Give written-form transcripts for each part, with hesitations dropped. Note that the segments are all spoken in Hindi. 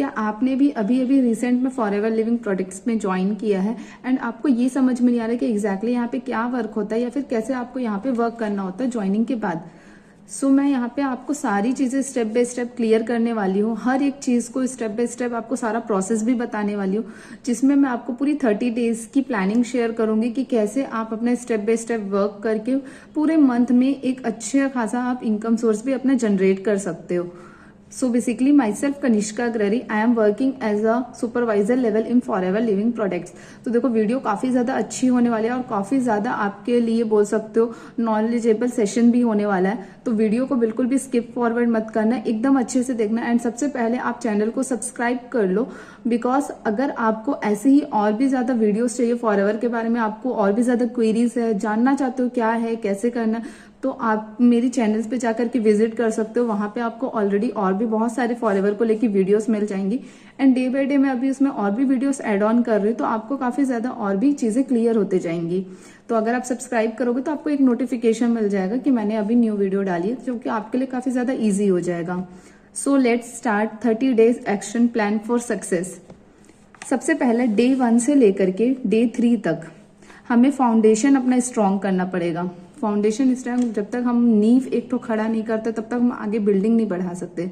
क्या आपने भी अभी अभी रिसेंट में फॉरएवर लिविंग प्रोडक्ट्स में ज्वाइन किया है एंड आपको ये समझ में नहीं आ रहा है कि एग्जैक्टली यहाँ पे क्या वर्क होता है या फिर कैसे आपको यहाँ पे वर्क करना होता है ज्वाइनिंग के बाद? सो मैं यहाँ पे आपको सारी चीजें स्टेप बाय स्टेप क्लियर करने वाली हूँ। हर एक चीज को स्टेप बाय स्टेप आपको सारा प्रोसेस भी बताने वाली हूँ, जिसमें मैं आपको पूरी 30 डेज की प्लानिंग शेयर करूंगी कि कैसे आप अपना स्टेप बाय स्टेप वर्क करके पूरे मंथ में एक अच्छा खासा आप इनकम सोर्स भी अपना जनरेट कर सकते हो। So basically myself Kanishka Agrari, I am working as a supervisor level in forever living products। तो देखो वीडियो काफी ज्यादा अच्छी होने वाली है और काफी ज्यादा आपके लिए बोल सकते हो नॉलेजेबल सेशन भी होने वाला है। तो वीडियो को बिल्कुल भी स्किप फॉरवर्ड मत करना, एकदम अच्छे से देखना एंड सबसे पहले आप चैनल को सब्सक्राइब कर लो, बिकॉज अगर आपको ऐसे ही और भी ज्यादा वीडियोस चाहिए फॉरएवर के बारे में, आपको और भी ज्यादा क्वेरीज है, जानना चाहते हो क्या है कैसे करना, तो आप मेरी चैनल्स पे जाकर के विजिट कर सकते हो। वहां पे आपको ऑलरेडी और भी बहुत सारे फॉरएवर को लेके वीडियोस मिल जाएंगी एंड डे बाय डे मैं अभी उसमें और भी वीडियोस ऐड ऑन कर रही हूँ, तो आपको काफी ज्यादा और भी चीजें क्लियर होते जाएंगी। तो अगर आप सब्सक्राइब करोगे तो आपको एक नोटिफिकेशन मिल जाएगा कि मैंने अभी न्यू वीडियो डाली है, जो कि आपके लिए काफी ज्यादा ईजी हो जाएगा। So let's start 30 days action plan for success. सबसे पहले डे 1 से लेकर के डे 3 तक हमें फाउंडेशन अपना स्ट्रॉन्ग करना पड़ेगा। फाउंडेशन स्ट्रॉन्ग जब तक हम नींव एक तो खड़ा नहीं करते तब तक हम आगे बिल्डिंग नहीं बढ़ा सकते,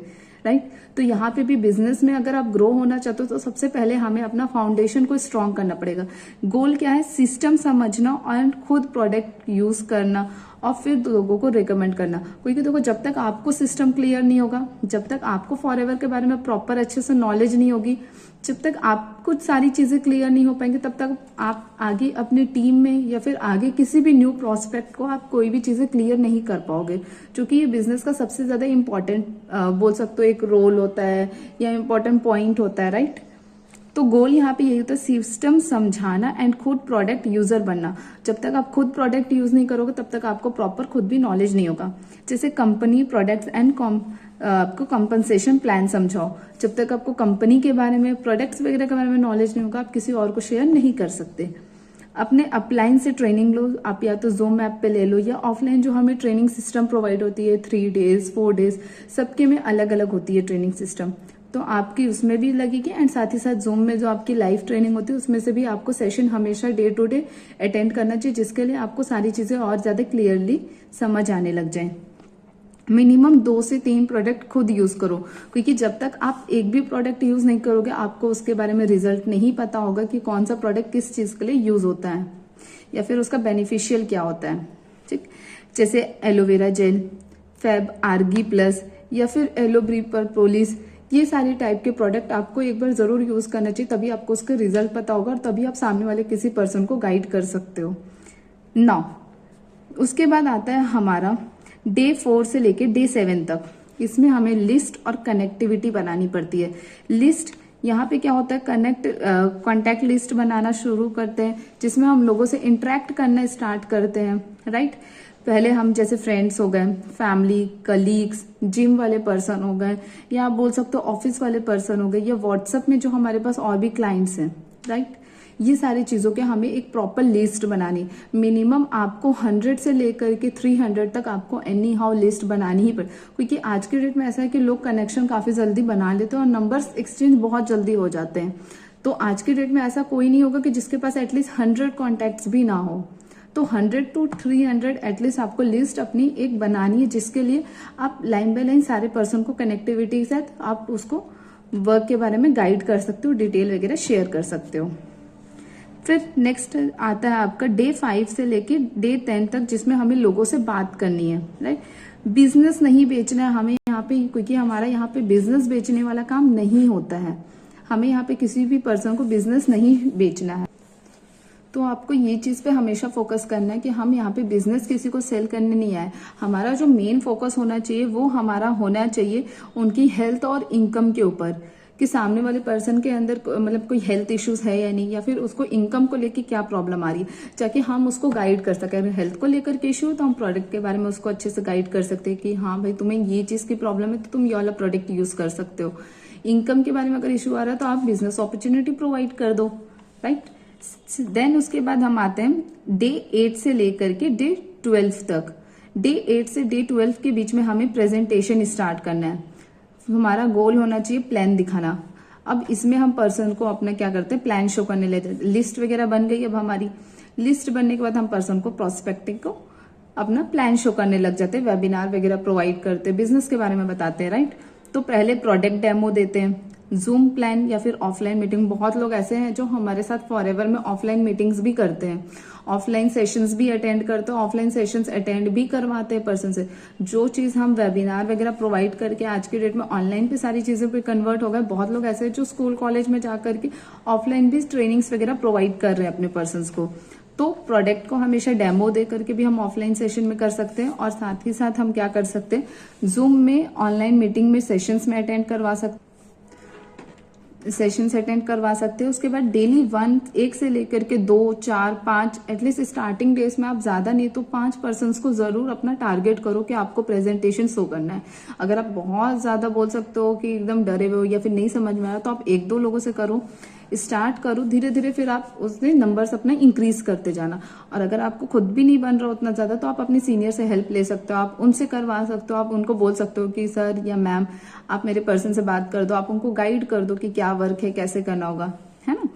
राइट। तो यहाँ पे भी बिजनेस में अगर आप ग्रो होना चाहते हो तो सबसे पहले हमें अपना फाउंडेशन को स्ट्रॉन्ग करना पड़ेगा। गोल क्या है? सिस्टम समझना और खुद प्रोडक्ट यूज करना और फिर लोगों को रिकमेंड करना। क्योंकि देखो जब तक आपको सिस्टम क्लियर नहीं होगा, जब तक आपको फॉरएवर के बारे में प्रॉपर अच्छे से नॉलेज नहीं होगी, जब तक आप कुछ सारी चीजें क्लियर नहीं हो पाएंगे, तब तक आप आगे अपनी टीम में या फिर आगे किसी भी न्यू प्रोस्पेक्ट को आप कोई भी चीजें क्लियर नहीं कर पाओगे। क्योंकि ये बिजनेस का सबसे ज्यादा इंपॉर्टेंट बोल सकते हो एक रोल होता है या इंपॉर्टेंट पॉइंट होता है, राइट। तो गोल यहाँ पे यही होता है, सिस्टम समझाना एंड खुद प्रोडक्ट यूजर बनना। जब तक आप खुद प्रोडक्ट यूज नहीं करोगे तब तक आपको प्रॉपर खुद भी नॉलेज नहीं होगा। जैसे कंपनी प्रोडक्ट्स एंड आपको कंपनसेशन प्लान समझाओ, जब तक आपको कंपनी के बारे में प्रोडक्ट्स वगैरह के बारे में नॉलेज नहीं होगा आप किसी और को शेयर नहीं कर सकते। अपने अपलाइन से ट्रेनिंग लो, आप या तो ज़ूम ऐप पे ले लो या ऑफलाइन जो हमें ट्रेनिंग सिस्टम प्रोवाइड होती है 3 डेज 4 डेज, सबके में अलग अलग होती है ट्रेनिंग सिस्टम, तो आपकी उसमें भी लगेगी एंड साथ ही साथ जूम में जो आपकी लाइव ट्रेनिंग होती है उसमें से भी आपको सेशन हमेशा डे टू डे अटेंड करना चाहिए, जिसके लिए आपको सारी चीजें और ज्यादा क्लियरली समझ आने लग जाए। मिनिमम 2 से 3 प्रोडक्ट खुद यूज करो, क्योंकि जब तक आप एक भी प्रोडक्ट यूज नहीं करोगे आपको उसके बारे में रिजल्ट नहीं पता होगा कि कौन सा प्रोडक्ट किस चीज के लिए यूज होता है या फिर उसका बेनिफिशियल क्या होता है, ठीक। जैसे एलोवेरा जेल, फैब आर्गी प्लस या फिर एलोब्री प्रोपोलिस, ये सारे टाइप के प्रोडक्ट आपको एक बार जरूर यूज करना चाहिए, तभी आपको उसका रिजल्ट पता होगा और तभी आप सामने वाले किसी पर्सन को गाइड कर सकते हो। नाउ उसके बाद आता है हमारा डे 4 से लेके डे 7 तक। इसमें हमें लिस्ट और कनेक्टिविटी बनानी पड़ती है। लिस्ट यहाँ पे क्या होता है, कॉन्टैक्ट लिस्ट बनाना शुरू करते हैं, जिसमें हम लोगों से इंटरेक्ट करना स्टार्ट करते हैं, राइट। पहले हम जैसे फ्रेंड्स हो गए, फैमिली, कलीग्स, जिम वाले पर्सन हो गए, या आप बोल सकते हो ऑफिस वाले पर्सन हो गए, या व्हाट्सएप में जो हमारे पास और भी क्लाइंट्स हैं, राइट। ये सारी चीजों के हमें एक प्रॉपर लिस्ट बनानी। मिनिमम आपको 100 से लेकर के 300 तक आपको एनी हाउ लिस्ट बनानी ही पड़े, क्योंकि आज के डेट में ऐसा है कि लोग कनेक्शन काफी जल्दी बना लेते हैं और नंबर्स एक्सचेंज बहुत जल्दी हो जाते हैं। तो आज के डेट में ऐसा कोई नहीं होगा कि जिसके पास एटलीस्ट 100 कॉन्टैक्ट्स भी ना हो। तो 100 to 300 एटलीस्ट आपको लिस्ट अपनी एक बनानी है, जिसके लिए आप लाइन बाय लाइन सारे पर्सन को कनेक्टिविटी के साथ आप उसको वर्क के बारे में गाइड कर सकते हो, डिटेल वगैरह शेयर कर सकते हो। फिर नेक्स्ट आता है आपका डे 5 से लेके डे 10 तक, जिसमें हमें लोगों से बात करनी है, राइट। बिजनेस नहीं बेचना है हमें यहाँ पे, क्योंकि हमारा यहाँ पे बिजनेस बेचने वाला काम नहीं होता है। हमें यहाँ पे किसी भी पर्सन को बिजनेस नहीं बेचना है। तो आपको ये चीज पे हमेशा फोकस करना है कि हम यहाँ पे बिजनेस किसी को सेल करने नहीं आए। हमारा जो मेन फोकस होना चाहिए वो हमारा होना चाहिए उनकी हेल्थ और इनकम के ऊपर, कि सामने वाले पर्सन के अंदर मतलब कोई हेल्थ इश्यूज है या नहीं, या फिर उसको इनकम को लेके क्या प्रॉब्लम आ रही है, ताकि हम उसको गाइड कर सके। अगर हेल्थ को लेकर के इश्यू तो हम प्रोडक्ट के बारे में उसको अच्छे से गाइड कर सकते हैं कि हाँ भाई तुम्हें ये चीज की प्रॉब्लम है तो तुम ये वाला प्रोडक्ट यूज कर सकते हो। इनकम के बारे में अगर इश्यू आ रहा है तो आप बिजनेस अपॉर्चुनिटी प्रोवाइड कर दो, राइट। देन उसके बाद हम आते हैं डे 8 से लेकर के डे 12 तक। डे 8 से डे 12 के बीच में हमें प्रेजेंटेशन स्टार्ट करना है। हमारा गोल होना चाहिए प्लान दिखाना। अब इसमें हम पर्सन को अपना क्या करते हैं, प्लान शो करने लेते हैं। लिस्ट वगैरह बन गई। अब हमारी लिस्ट बनने के बाद हम पर्सन को, प्रोस्पेक्टिव को अपना प्लान शो करने लग जाते हैं, वेबिनार वगैरह प्रोवाइड करते हैं, बिजनेस के बारे में बताते हैं, राइट। तो पहले प्रोडक्ट डेमो देते हैं, जूम प्लान या फिर ऑफलाइन मीटिंग। बहुत लोग ऐसे हैं जो हमारे साथ फॉरएवर में ऑफलाइन मीटिंग्स भी करते हैं, ऑफलाइन सेशंस भी अटेंड करते हैं, ऑफलाइन सेशंस अटेंड भी करवाते हैं पर्सन से। जो चीज हम वेबिनार वगैरह प्रोवाइड करके आज की डेट में ऑनलाइन पे सारी चीजों पे कन्वर्ट हो गए। बहुत लोग ऐसे हैं जो स्कूल कॉलेज में जाकर के ऑफलाइन भी ट्रेनिंग्स वगैरह प्रोवाइड कर रहे हैं अपने पर्सन को। तो प्रोडक्ट को हमेशा डेमो दे करके भी हम ऑफलाइन सेशन में कर सकते हैं, और साथ ही साथ हम क्या कर सकते हैं, जूम में ऑनलाइन मीटिंग में सेशंस में अटेंड करवा सकते हैं। उसके बाद डेली 1 से लेकर के 2, 4, 5 एटलीस्ट स्टार्टिंग डेज में आप ज्यादा नहीं तो 5 पर्सन्स को जरूर अपना टारगेट करो कि आपको प्रेजेंटेशन शो करना है। अगर आप बहुत ज्यादा बोल सकते हो कि एकदम डरे हुए हो या फिर नहीं समझ में आया, तो आप 1-2 लोगों से करो, स्टार्ट करो, धीरे धीरे फिर आप उसमें नंबर्स अपना इंक्रीज करते जाना। और अगर आपको खुद भी नहीं बन रहा उतना ज्यादा, तो आप अपने सीनियर से हेल्प ले सकते हो, आप उनसे करवा सकते हो। आप उनको बोल सकते हो कि सर या मैम आप मेरे पर्सन से बात कर दो, आप उनको गाइड कर दो कि क्या वर्क है, कैसे करना होगा, है ना।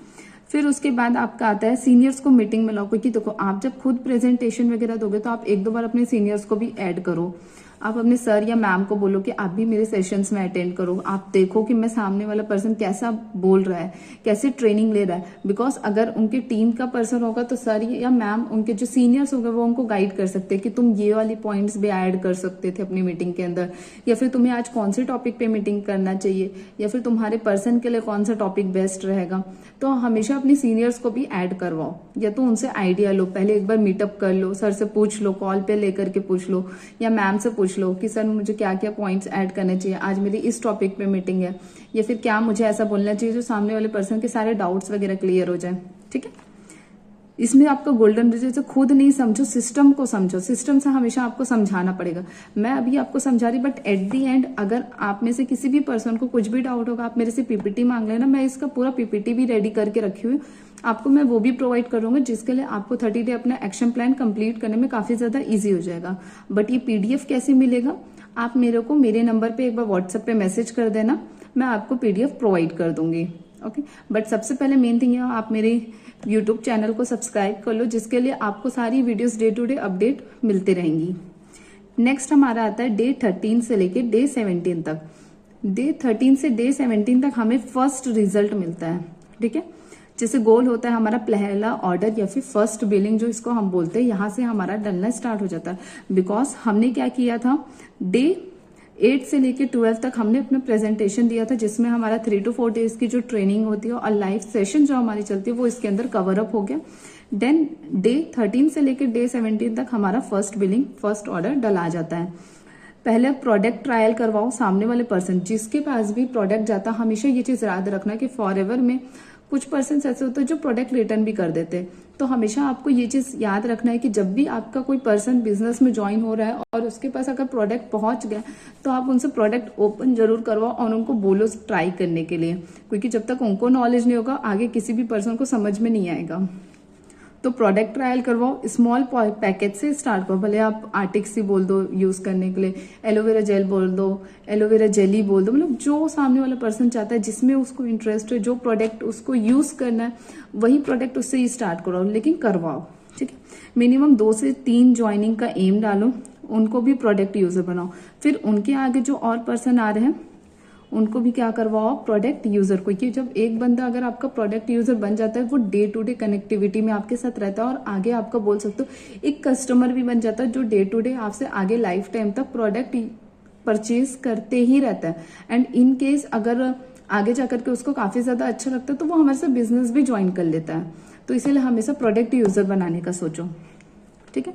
फिर उसके बाद आपका आता है सीनियर्स को मीटिंग में लाओ, क्योंकि देखो आप जब खुद प्रेजेंटेशन वगैरह दोगे तो आप 1-2 बार अपने सीनियर्स को भी ऐड करो। आप अपने सर या मैम को बोलो कि आप भी मेरे सेशंस में अटेंड करो, आप देखो कि मैं सामने वाला पर्सन कैसा बोल रहा है, कैसे ट्रेनिंग ले रहा है। बिकॉज अगर उनके टीम का पर्सन होगा तो सर या मैम, उनके जो सीनियर्स होंगे वो उनको गाइड कर सकते हैं कि तुम ये वाली पॉइंट्स भी ऐड कर सकते थे अपनी मीटिंग के अंदर, या फिर तुम्हें आज कौन से टॉपिक पे मीटिंग करना चाहिए, या फिर तुम्हारे पर्सन के लिए कौन सा टॉपिक बेस्ट रहेगा। तो हमेशा अपनी सीनियर्स को भी ऐड करवाओ, या तो उनसे आइडिया लो, पहले एक बार मीटअप कर लो, सर से पूछ लो, कॉल पे लेकर के पूछ लो, या मैम से पूछ लो कि सर मुझे क्या क्या पॉइंट्स ऐड करने चाहिए, आज मेरी इस टॉपिक पे मीटिंग है, या फिर क्या मुझे ऐसा बोलना चाहिए जो सामने वाले पर्सन के सारे डाउट्स वगैरह क्लियर हो जाए। ठीक है, इसमें आपका गोल्डन रूल जैसे खुद नहीं समझो, सिस्टम को समझो। सिस्टम से हमेशा आपको समझाना पड़ेगा। मैं अभी आपको समझा रही, बट एट दी एंड अगर आप में से किसी भी पर्सन को कुछ भी डाउट होगा, आप मेरे से पीपीटी मांग लेना, मैं इसका पूरा पीपीटी भी रेडी करके रखी हुई आपको, मैं वो भी प्रोवाइड करूंगा, जिसके लिए आपको 30 डे अपना एक्शन प्लान कंप्लीट करने में काफी ज्यादा इजी हो जाएगा। बट ये पीडीएफ कैसे मिलेगा, आप मेरे को मेरे नंबर पे एक बार व्हाट्सएप पे मैसेज कर देना, मैं आपको पीडीएफ प्रोवाइड कर दूंगी। ओके, बट सबसे पहले मेन थिंग है आप मेरे यूट्यूब चैनल को सब्सक्राइब कर लो, जिसके लिए आपको सारी videos day to day update मिलती रहेंगी। नेक्स्ट हमारा आता है डे 13 से लेके डे 17 तक। डे 13 से डे 17 तक हमें फर्स्ट रिजल्ट मिलता है। ठीक है, जैसे गोल होता है हमारा पहला ऑर्डर या फिर फर्स्ट बिलिंग, जो इसको हम बोलते हैं, यहां से हमारा डलना स्टार्ट हो जाता है। बिकॉज हमने क्या किया था, डे 8 से लेके 12 तक हमने अपना प्रेजेंटेशन दिया था, जिसमें हमारा 3 to 4 डेज की जो ट्रेनिंग होती है और लाइव सेशन जो हमारी चलती है वो इसके अंदर कवर अप हो गया। देन डे 13 से लेके डे 17 तक हमारा फर्स्ट बिलिंग, फर्स्ट ऑर्डर डला जाता है। पहले प्रोडक्ट ट्रायल करवाओ, सामने वाले पर्सन जिसके पास भी प्रोडक्ट जाता, हमेशा ये चीज याद रखना कि फॉरएवर में कुछ पर्सन ऐसे होते हैं जो प्रोडक्ट रिटर्न भी कर देते हैं। तो हमेशा आपको ये चीज याद रखना है कि जब भी आपका कोई पर्सन बिजनेस में ज्वाइन हो रहा है और उसके पास अगर प्रोडक्ट पहुंच गया, तो आप उनसे प्रोडक्ट ओपन जरूर करवाओ और उनको बोलो ट्राई करने के लिए, क्योंकि जब तक उनको नॉलेज नहीं होगा आगे किसी भी पर्सन को समझ में नहीं आएगा। तो प्रोडक्ट ट्रायल करवाओ, स्मॉल पैकेज से स्टार्ट करो। भले आप आर्टिक्स ही बोल दो यूज करने के लिए, एलोवेरा जेल बोल दो, एलोवेरा जेली बोल दो, मतलब जो सामने वाला पर्सन चाहता है, जिसमें उसको इंटरेस्ट है, जो प्रोडक्ट उसको यूज करना है, वही प्रोडक्ट उससे ही स्टार्ट करो, लेकिन करवाओ। ठीक है, मिनिमम 2 से 3 ज्वाइनिंग का एम डालो, उनको भी प्रोडक्ट यूजर बनाओ। फिर उनके आगे जो और पर्सन आ रहे हैं उनको भी क्या करवाओ, प्रोडक्ट यूजर को। क्योंकि जब एक बंदा अगर आपका प्रोडक्ट यूजर बन जाता है, वो डे टू डे कनेक्टिविटी में आपके साथ रहता है और आगे आपका बोल सकते हो एक कस्टमर भी बन जाता है, जो डे टू डे आपसे आगे लाइफ टाइम तक प्रोडक्ट परचेज करते ही रहता है। एंड इन केस अगर आगे जाकर के उसको काफी ज्यादा अच्छा लगता है, तो वो हमारे साथ बिजनेस भी ज्वाइन कर लेता है। तो इसीलिए हमेशा प्रोडक्ट यूजर बनाने का सोचो। ठीक है,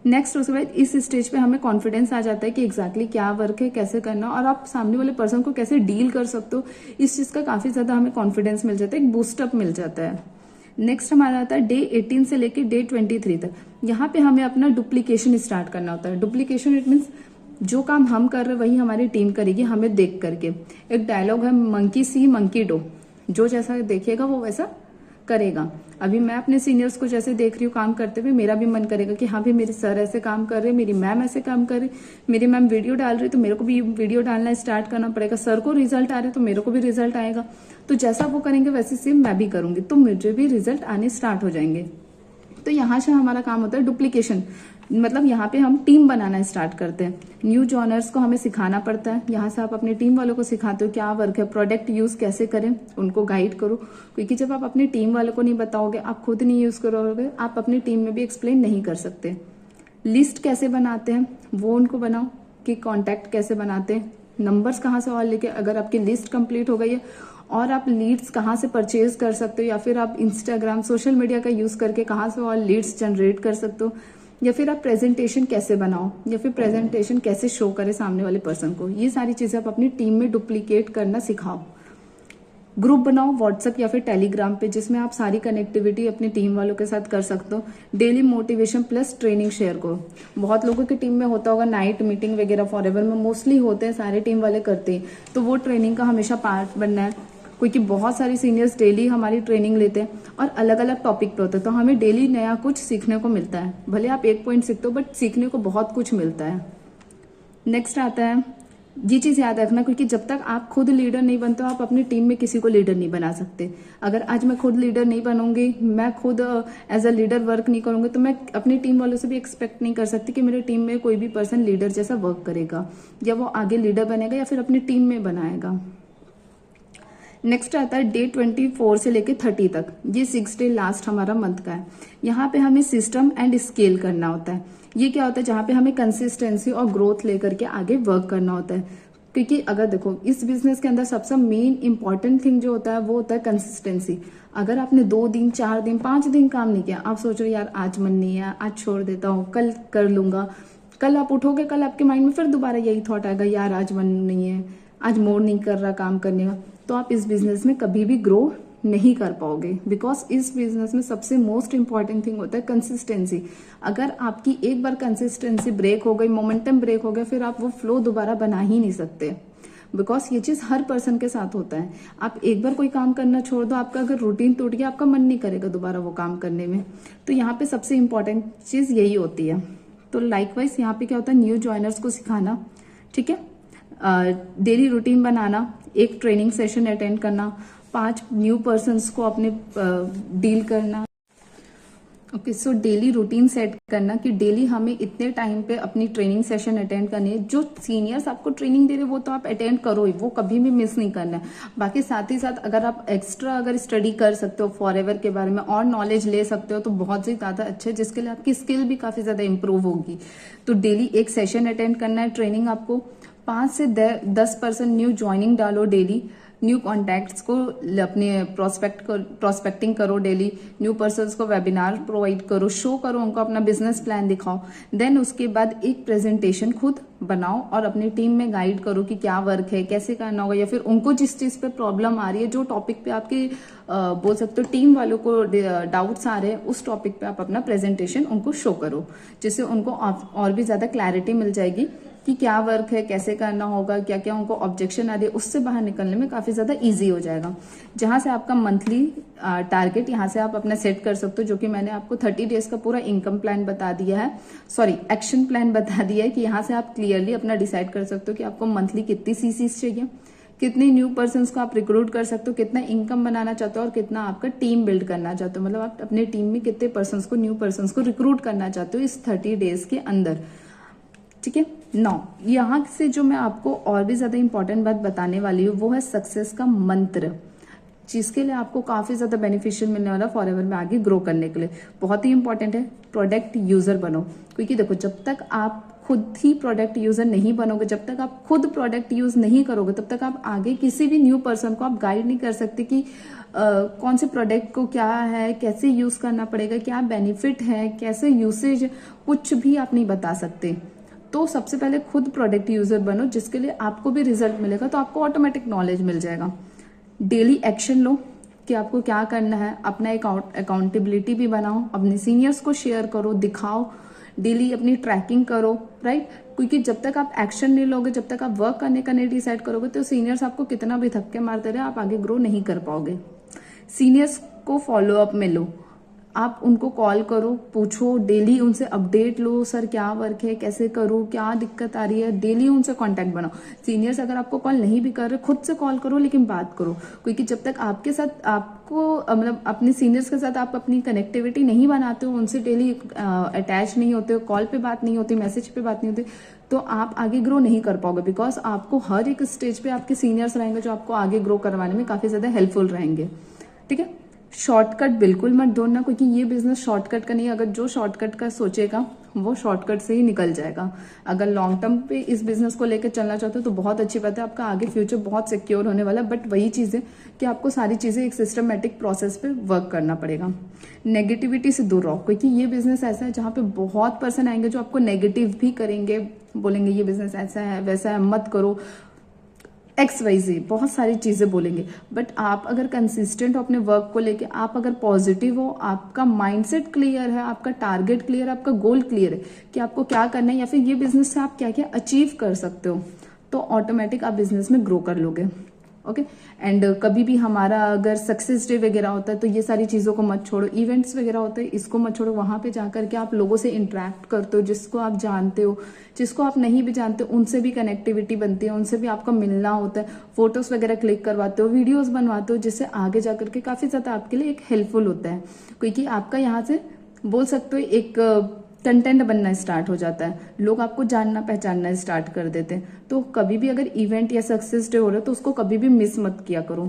नेक्स्ट उसके बाद इस स्टेज पे हमें कॉन्फिडेंस आ जाता है कि एग्जैक्टली क्या वर्क है, कैसे करना, और आप सामने वाले पर्सन को कैसे डील कर सकते हो, इस चीज का काफी ज्यादा हमें कॉन्फिडेंस मिल जाता है, एक बूस्टअप मिल जाता है। नेक्स्ट हमारा आता है डे 18 से लेके डे 23 तक। यहाँ पे हमें अपना डुप्लीकेशन स्टार्ट करना होता है। डुप्लीकेशन इट मीन्स जो काम हम कर रहे हैं वही हमारी टीम करेगी, हमें देख करके। एक डायलॉग है, मंकी सी मंकी डो, जो जैसा देखेगा वो वैसा करेगा। अभी मैं अपने सीनियर्स को जैसे देख रही हूँ काम करते हुए, मेरा भी मन करेगा कि हाँ भी मेरे सर ऐसे काम कर रहे हैं, मेरी मैम ऐसे काम कर रही, मेरी मैम वीडियो डाल रही, तो मेरे को भी वीडियो डालना स्टार्ट करना पड़ेगा। सर को रिजल्ट आ रहे तो मेरे को भी रिजल्ट आएगा, तो जैसा वो करेंगे वैसे सेम मैं भी करूंगी, तो मुझे भी रिजल्ट आने स्टार्ट हो जाएंगे। तो यहाँ से हमारा काम होता है डुप्लीकेशन, मतलब यहाँ पे हम टीम बनाना स्टार्ट करते हैं। न्यू जॉनर्स को हमें सिखाना पड़ता है। यहाँ से आप अपनी टीम वालों को सिखाते हो क्या वर्क है, प्रोडक्ट यूज कैसे करें, उनको गाइड करो, क्योंकि जब आप अपनी टीम वालों को नहीं बताओगे, आप खुद नहीं यूज करोगे, आप अपनी टीम में भी एक्सप्लेन नहीं कर सकते। लिस्ट कैसे बनाते हैं वो उनको बनाओ, कि कॉन्टैक्ट कैसे बनाते हैं, नंबर्स कहाँ से और लेके, अगर आपकी लिस्ट कंप्लीट हो गई है और आप लीड्स कहाँ से परचेज कर सकते हो, या फिर आप इंस्टाग्राम सोशल मीडिया का यूज करके कहाँ से और लीड्स जनरेट कर सकते हो, या फिर आप प्रेजेंटेशन कैसे बनाओ, या फिर प्रेजेंटेशन कैसे शो करे सामने वाले पर्सन को, ये सारी चीजें आप अपनी टीम में डुप्लीकेट करना सिखाओ। ग्रुप बनाओ व्हाट्सएप या फिर टेलीग्राम पे, जिसमें आप सारी कनेक्टिविटी अपनी टीम वालों के साथ कर सकते हो। Daily motivation plus training share करो। बहुत लोगों की टीम में होता होगा नाइट मीटिंग वगैरह, फॉरएवर में मोस्टली होते हैं, सारे टीम वाले करते हैं, तो वो ट्रेनिंग का हमेशा पार्ट बनना है, क्योंकि बहुत सारी सीनियर्स डेली हमारी ट्रेनिंग लेते हैं और अलग अलग टॉपिक पे होते हैं, तो हमें डेली नया कुछ सीखने को मिलता है। भले आप एक पॉइंट सीखते हो बट सीखने को बहुत कुछ मिलता है। नेक्स्ट आता है, ये चीज याद रखना, क्योंकि जब तक आप खुद लीडर नहीं बनते हो आप अपनी टीम में किसी को लीडर नहीं बना सकते। अगर आज मैं खुद लीडर नहीं बनूंगी, मैं खुद एज अ लीडर वर्क नहीं करूंगी, तो मैं अपनी टीम वालों से भी एक्सपेक्ट नहीं कर सकती कि मेरे टीम में कोई भी पर्सन लीडर जैसा वर्क करेगा, या वो आगे लीडर बनेगा या फिर अपनी टीम में बनाएगा। नेक्स्ट आता है डे 24 से लेके 30 तक, ये 6 डे लास्ट हमारा मंथ का है। यहाँ पे हमें सिस्टम एंड स्केल करना होता है। ये क्या होता है, जहाँ पे हमें कंसिस्टेंसी और ग्रोथ लेकर के आगे वर्क करना होता है। क्योंकि अगर देखो इस बिजनेस के अंदर सबसे मेन इंपॉर्टेंट थिंग जो होता है वो होता है कंसिस्टेंसी। अगर आपने 2 दिन 4 दिन 5 दिन काम नहीं किया, आप सोच रहे यार आज मन नहीं है, आज छोड़ देता हूँ, कल कर लूंगा, कल आप उठोगे, कल आपके माइंड में फिर दोबारा यही थॉट आएगा यार आज मन नहीं है, आज मूड नहीं कर रहा काम करने का, तो आप इस बिजनेस में कभी भी ग्रो नहीं कर पाओगे। बिकॉज इस बिजनेस में सबसे मोस्ट इंपॉर्टेंट थिंग होता है कंसिस्टेंसी। अगर आपकी एक बार कंसिस्टेंसी ब्रेक हो गई, मोमेंटम ब्रेक हो गया, फिर आप वो फ्लो दोबारा बना ही नहीं सकते। बिकॉज ये चीज हर पर्सन के साथ होता है। आप एक बार कोई काम करना छोड़ दो, आपका अगर रूटीन टूट गया, आपका मन नहीं करेगा दोबारा वो काम करने में। तो यहाँ पे सबसे इंपॉर्टेंट चीज यही होती है। तो लाइकवाइज यहाँ पे क्या होता है, न्यू ज्वाइनर्स को सिखाना, ठीक है, डेली रूटीन बनाना, एक ट्रेनिंग सेशन अटेंड करना, 5 न्यू पर्सन्स को अपने डील करना। Okay, so daily routine set करना कि डेली हमें इतने टाइम पे अपनी ट्रेनिंग सेशन अटेंड करनी है। जो सीनियर्स आपको ट्रेनिंग दे रहे वो तो आप अटेंड करो ही, वो कभी भी मिस नहीं करना है। बाकी साथ ही साथ अगर आप एक्स्ट्रा अगर स्टडी कर सकते हो फॉरएवर के बारे में और नॉलेज ले सकते हो तो बहुत ही ज्यादा अच्छा है, जिसके लिए आपकी स्किल भी काफी ज्यादा इंप्रूव होगी। तो डेली एक सेशन अटेंड करना है ट्रेनिंग आपको। 5 से 10% न्यू ज्वाइनिंग डालो डेली। न्यू कॉन्टैक्ट्स को अपने प्रोस्पेक्टिंग करो डेली। न्यू पर्सन्स को वेबिनार प्रोवाइड करो, शो करो उनको, अपना बिजनेस प्लान दिखाओ। देन उसके बाद एक प्रेजेंटेशन खुद बनाओ और अपनी टीम में गाइड करो कि क्या वर्क है, कैसे करना होगा, या फिर उनको जिस चीज पे प्रॉब्लम आ रही है, जो टॉपिक पे आपके बोल सकते हो टीम वालों को डाउट्स आ रहे हैं, उस टॉपिक पे आप अपना प्रेजेंटेशन उनको शो करो, जिससे उनको और भी ज्यादा क्लैरिटी मिल जाएगी कि क्या वर्क है, कैसे करना होगा, क्या क्या उनको ऑब्जेक्शन आ रही है, उससे बाहर निकलने में काफी ज्यादा इजी हो जाएगा। जहां से आपका मंथली टारगेट यहाँ से आप अपना सेट कर सकते हो, जो कि मैंने आपको 30 डेज का पूरा इनकम प्लान बता दिया है, सॉरी एक्शन प्लान बता दिया है, कि यहाँ से आप क्लियरली अपना डिसाइड कर सकते हो कि आपको मंथली कितनी सीसीज चाहिए, कितने न्यू पर्सन्स को आप रिक्रूट कर सकते हो, कितना इनकम बनाना चाहते हो और कितना आपका टीम बिल्ड करना चाहते हो। मतलब आप अपने टीम में कितने पर्सन्स को, न्यू पर्सन्स को रिक्रूट करना चाहते हो इस 30 डेज के अंदर, ठीक है। 9 यहाँ से जो मैं आपको और भी ज्यादा इंपॉर्टेंट बात बताने वाली हूँ वो है सक्सेस का मंत्र, जिसके लिए आपको काफी ज्यादा बेनिफिशियल मिलने वाला फॉरएवर में आगे ग्रो करने के लिए। बहुत ही इंपॉर्टेंट है, प्रोडक्ट यूजर बनो। क्योंकि देखो जब तक आप खुद ही प्रोडक्ट यूजर नहीं बनोगे, जब तक आप खुद प्रोडक्ट यूज नहीं करोगे, तब तक आप आगे किसी भी न्यू पर्सन को आप गाइड नहीं कर सकते कि कौन से प्रोडक्ट को क्या है, कैसे यूज करना पड़ेगा, क्या बेनिफिट है, कैसे यूसेज, कुछ भी आप नहीं बता सकते। तो सबसे पहले खुद प्रोडक्ट यूजर बनो, जिसके लिए आपको भी रिजल्ट मिलेगा, तो आपको ऑटोमेटिक नॉलेज मिल जाएगा। डेली एक्शन लो कि आपको क्या करना है, अपना एक अकाउंटेबिलिटी भी बनाओ, अपने सीनियर्स को शेयर करो, दिखाओ, डेली अपनी ट्रैकिंग करो, राइट। क्योंकि जब तक आप एक्शन नहीं लोगे, जब तक आप वर्क करने का नहीं डिसाइड करोगे, तो सीनियर्स आपको कितना भी धक्के मारते रहे, आप आगे ग्रो नहीं कर पाओगे। सीनियर्स को फॉलो अप में लो, आप उनको कॉल करो, पूछो, डेली उनसे अपडेट लो, सर क्या वर्क है, कैसे करूँ, क्या दिक्कत आ रही है, डेली उनसे कांटेक्ट बनाओ। सीनियर्स अगर आपको कॉल नहीं भी कर रहे, खुद से कॉल करो, लेकिन बात करो, क्योंकि जब तक आपके साथ आपको मतलब अपने सीनियर्स के साथ आप अपनी कनेक्टिविटी नहीं बनाते हो, उनसे डेली अटैच नहीं होते हो, कॉल पे बात नहीं होती, मैसेज पे बात नहीं होती, तो आप आगे ग्रो नहीं कर पाओगे। बिकॉज आपको हर एक स्टेज पे आपके सीनियर्स रहेंगे जो आपको आगे ग्रो करवाने में काफी ज्यादा हेल्पफुल रहेंगे। ठीक है, शॉर्टकट बिल्कुल मत ढूंढना, क्योंकि ये बिजनेस शॉर्टकट का नहीं है। अगर जो शॉर्टकट का सोचेगा वो शॉर्टकट से ही निकल जाएगा। अगर लॉन्ग टर्म पे इस बिजनेस को लेकर चलना चाहते हो तो बहुत अच्छी बात है, आपका आगे फ्यूचर बहुत सिक्योर होने वाला है। बट वही चीज है कि आपको सारी चीजें एक सिस्टमेटिक प्रोसेस पे वर्क करना पड़ेगा। नेगेटिविटी से दूर रहो, क्योंकि ये बिजनेस ऐसा है जहाँ पे बहुत पर्सन आएंगे जो आपको नेगेटिव भी करेंगे, बोलेंगे ये बिजनेस ऐसा है वैसा है, मत करो, XYZ बहुत सारी चीजें बोलेंगे। बट आप अगर कंसिस्टेंट हो अपने वर्क को लेके, आप अगर पॉजिटिव हो, आपका माइंडसेट क्लियर है, आपका टारगेट क्लियर है, आपका गोल क्लियर है कि आपको क्या करना है या फिर ये बिजनेस से आप क्या क्या अचीव कर सकते हो, तो ऑटोमेटिक आप बिजनेस में ग्रो कर लोगे। ओके, एंड कभी भी हमारा अगर सक्सेस डे वगैरह होता है तो ये सारी चीजों को मत छोड़ो, इवेंट्स वगैरह होते हैं इसको मत छोड़ो, वहां पे जाकर के आप लोगों से इंटरेक्ट करते हो, जिसको आप जानते हो, जिसको आप नहीं भी जानते उनसे भी कनेक्टिविटी बनती है, उनसे भी आपका मिलना होता है, फोटोज वगैरह क्लिक करवाते हो, वीडियोज बनवाते हो, जिससे आगे जाकर के काफी ज्यादा आपके लिए एक हेल्पफुल होता है, क्योंकि आपका यहाँ से बोल सकते हो एक कंटेंट बनना स्टार्ट हो जाता है, लोग आपको जानना पहचानना स्टार्ट कर देते हैं। तो कभी भी अगर इवेंट या सक्सेस डे हो रहा है तो उसको कभी भी मिस मत किया करो।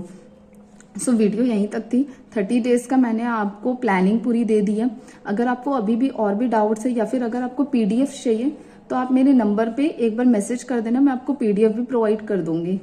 सो वीडियो यहीं तक थी। 30 डेज का मैंने आपको प्लानिंग पूरी दे दी है। अगर आपको अभी भी और भी डाउट्स है या फिर अगर आपको PDF चाहिए तो आप मेरे नंबर पे एक बार मैसेज कर देना, मैं आपको PDF भी प्रोवाइड कर दूंगी।